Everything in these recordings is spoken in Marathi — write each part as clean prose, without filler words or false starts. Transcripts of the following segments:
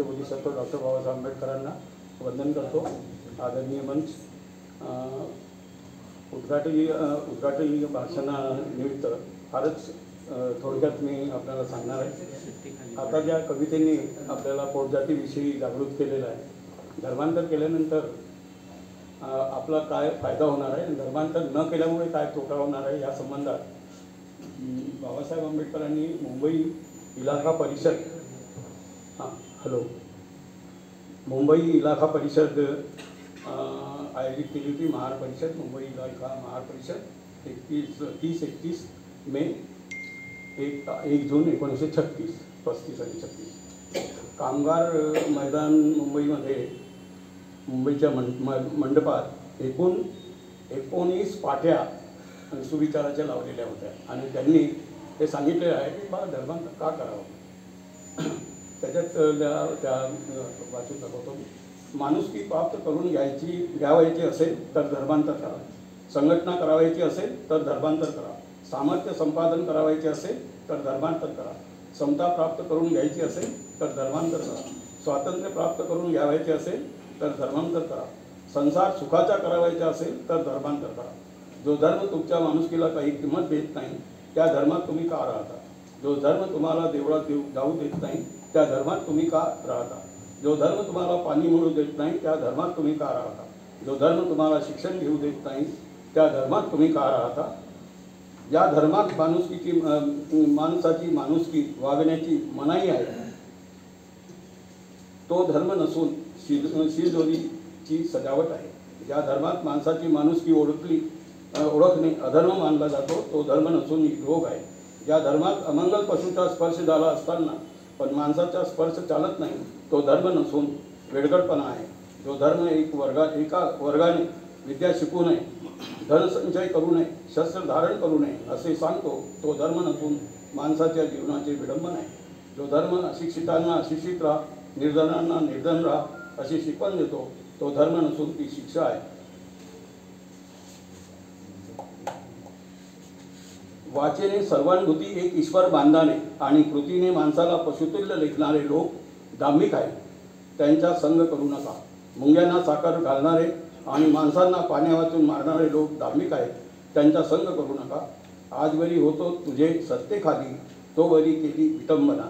पूज्य बोधिसत्व डॉक्टर बाबासाहेब आंबेडकरांना वंदन करतो। आदरणीय मंच, उद्घाटनीय भाषणानिमित्त फारच थोडक्यात मी आपल्याला सांगणार आहे। आता ज्या कवितेने आपल्याला पोटजातीविषयी जागृत केलेलं आहे, धर्मांतर केल्यानंतर आपला काय फायदा होणार आहे, धर्मांतर न केल्यामुळे काय तोटा होणार आहे, या संबंधात बाबासाहेब आंबेडकरांनी मुंबई इलाका परिषद मुंबई इलाका परिषद आयोजित केली होती। महार परिषद, मुंबई इलाका महार परिषद 30-31 मे 1 जून 1936, 35 आणि 36 कामगार मैदान मुंबईमध्ये मुंबईच्या मंडपात एकूण 19 पाट्या सुविचाराच्या लावलेल्या होत्या आणि त्यांनी हे सांगितले आहे की बा धर्मांतर का करावं। त्याच्यात त्या वाचून दाखवतो। माणुसकी प्राप्त करून घ्यावायची असेल तर धर्मांतर करा, संघटना करावायची असेल तर धर्मांतर करा, सामर्थ्य संपादन करावायचे असेल तर धर्मांतर करा, समता प्राप्त करून घ्यायची असेल तर धर्मांतर करा, स्वातंत्र्य प्राप्त करून घ्यावायचे असेल तर धर्मांतर करा, संसार सुखाचा करावायचा असेल तर धर्मांतर करा। जो धर्म तुमच्या माणुसकीला काही किंमत देत नाही त्या धर्मात तुम्ही का राहता? जो धर्म तुम्हाला देवळात जाऊ देत नाही त्या धर्मात तुम्ही का राहता? जो धर्म तुम्हाला पाणी मिळू देत नाही त्या धर्मात तुम्ही का राहता? जो धर्म तुम्हाला शिक्षण घेऊ देत नाही त्या धर्मात तुम्ही का राहता? या धर्मात माणसाची माणुसकी वागण्याची मनाई आहे, तो धर्म नसून शिरजोरीची सजावट आहे। ज्या धर्मात माणसाची माणुसकी ओळखणे अधर्म मानला जातो तो धर्म नसून रोग आहे। ज्या धर्मात अमंगल पशूचा स्पर्श झाला असताना पण माणसाचा स्पर्श चालत नाही तो धर्म नसून वेडगडपणा आहे। जो धर्म एका वर्गाने विद्या शिकू नये, धनसंचय करू नये, शस्त्र धारण करू नये असे सांगतो तो धर्म नसून माणसाच्या जीवनाचे विडंबन आहे। जो धर्म अशिक्षितांना अशिक्षित राहा, निर्धनांना निर्धन राहा अशी शिकवण देतो तो धर्म नसून ती शिक्षा आहे। वाचेने सर्वानुभूती एक ईश्वर बांधाने आणि कृतीने माणसाला पशुतुल्य लेखणारे लोक धार्मिक आहेत, त्यांचा संग करू नका। मुंग्यांना साखर घालणारे आणि माणसांना पाण्या वाचून मारणारे लोक धार्मिक आहेत, त्यांचा संग करू नका। आजवरी होतो तुझे सत्तेखाली तो वरी केली विटंबना।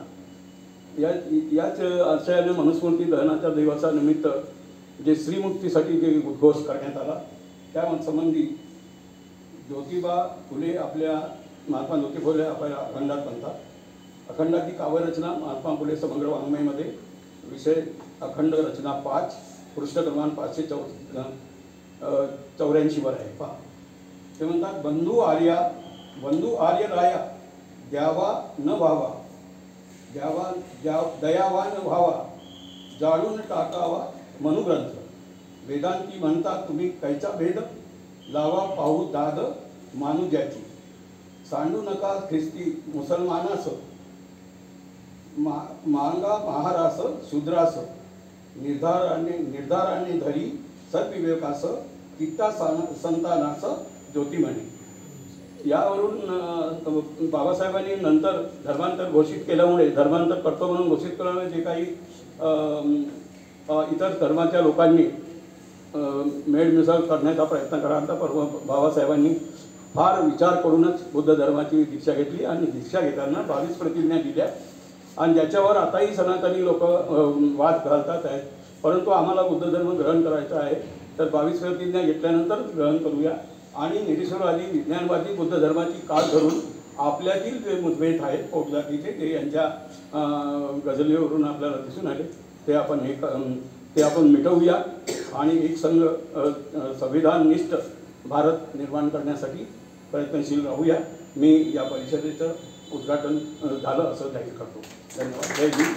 याच आशयाने मनुस्मृती दहनाच्या दिवसानिमित्त जे स्त्रीमुक्तीसाठी जे उद्घोष करण्यात आला त्या संबंधी ज्योतिबा फुले आपल्या महात्मा ज्योती फुले आपल्या अखंडात म्हणतात। अखंडाची काव्यरचना महात्मा फुले समग्र वाङ्मयमध्ये विषय अखंड रचना 5 पृष्ठ क्रमांक 584 वर आहे। पहा, ते म्हणतात, बंधू आर्य राया द्यावा न व्हावा, दयावान व्हावा, जाळून टाकावा मनुग्रंथ। वेदांती म्हणतात तुम्ही कैचा भेद, लावा पाहू दाद मानुज्याची। सांडू नका ख्रिस्ती मुसलमानास, मांगा महारास शूद्रास, निर्धाराने धरी सद्विवेकास, कित्ता संतानास ज्योतिमणी। यावरून बाबासाहेबांनी नंतर धर्मांतर घोषित केल्यामुळे, धर्मांतर करतो म्हणून घोषित केल्यामुळे जे काही इतर धर्माच्या लोकांनी मेळमिसळ करण्याचा प्रयत्न करायचा, बाबासाहेबांनी फार विचार करूनच बुद्ध धर्माची दीक्षा घेतली आणि दीक्षा घेताना 22 प्रतिज्ञा दिल्या आणि ज्याच्यावर आताही सनातनी लोक वाद घालतात आहेत। परंतु आम्हाला बुद्ध धर्म ग्रहण करायचा आहे तर 22 प्रतिज्ञा घेतल्यानंतर ग्रहण करूया आणि निरीश्वरवादी विज्ञानवादी बुद्ध धर्माची काळ धरून आपल्यातील जे मतभेद आहेत पोटजातीचे ते यांच्या गझलीवरून आपल्याला दिसून आले ते आपण मिटवूया आणि एक संघ संविधाननिष्ठ भारत निर्माण करण्यासाठी प्रयत्नशील राहूया। मी या परिषदेचं उद्घाटन झालं असं जाहीर करतो। धन्यवाद। जय हिंद।